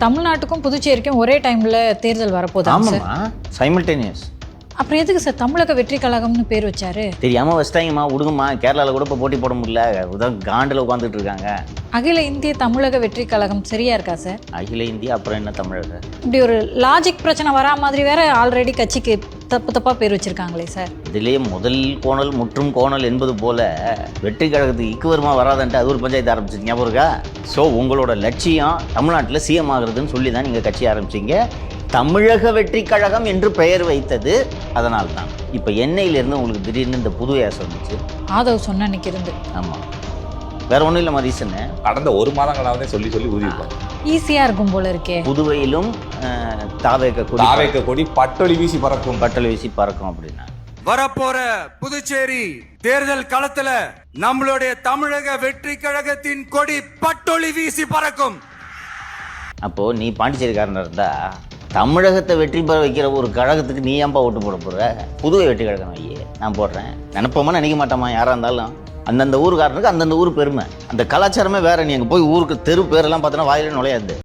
தமிழ்நாட்டுக்கும் புதுச்சேரிக்கும் ஒரே டைம்ல தேர்தல் வரப்போதா சார்? ஆமாம்மா, சைமல்டேனியஸ். அப்புறம் எதுக்கு சார் தமிழக வெற்றி கழகம்னு பேர் வச்சாரு? தெரியாமல் வச்சிட்டாங்கம்மா, விடுங்கம்மா. கேரளாவில் கூட இப்போ போட்டி போட முடியல, உதான் காண்டில் உட்காந்துட்டு இருக்காங்க. அகில இந்திய தமிழக வெற்றி கழகம் சரியா இருக்கா சார்? அகில இந்தியா அப்புறம் என்ன தமிழக? இப்படி ஒரு லாஜிக் பிரச்சனை வரா மாதிரி வேற ஆல்ரெடி கட்சிக்கு தப்பா பேர் வச்சிருக்காங்களே சார். இதிலேயே முதல் கோணல் முற்றும் கோணல் என்பது போல வெற்றி கழகத்துக்கு இக்கு வருமா வராதுன்ட்டு அது ஒரு பஞ்சாயத்து ஆரம்பிச்சிங்க, ஞாபகம் இருக்கா? ஸோ உங்களோட லட்சியம் தமிழ்நாட்டில் சிஎம் ஆகுறதுன்னு சொல்லி தான் நீங்கள் கட்சி ஆரம்பிச்சிங்க. தமிழக வெற்றி கழகம் என்று பெயர் வைத்தது அதனால தான். இப்போ எண்ணெயிலேருந்து உங்களுக்கு திடீர்னு இந்த புது ஏசம் வந்துச்சு. ஆதவ் சொன்ன அன்னைக்கு இருந்து. ஆமாம், வேற ஒன்றும் இல்லை ரீசன்னு. கடந்த ஒரு மாதங்களாவே சொல்லி ஊதிருப்பாங்க. ஈஸியா இருக்கும் போல இருக்கே. புதுவையிலும் தாவேக்க கொடி பட்டொலி வீசி பறக்கும், பட்டல் வீசி பறக்கும் அப்படின்னா வரப்போற புதுச்சேரி தேர்தல் களத்துல நம்மளுடைய தமிழக வெற்றி கழகத்தின் கொடி பட்டொலி வீசி பறக்கும். அப்போ நீ பாண்டிச்சேரிக்காரன் இருந்தா தமிழகத்தை வெற்றி பெற வைக்கிற ஒரு கழகத்துக்கு நீ ஏன்பா ஓட்டு போட போற? புதுவை வெற்றி கழகம் வையே, நான் போடுறேன். நினைப்போமா நினைக்க மாட்டோமா யாரா இருந்தாலும்? அந்தந்த ஊருக்காரனுக்கு அந்தந்த ஊர் பெருமை, அந்த கலாச்சாரமே வேற. நீ அங்கே போய் ஊருக்கு தெரு பேரெல்லாம் பார்த்தோன்னா வாயில நுழையாது.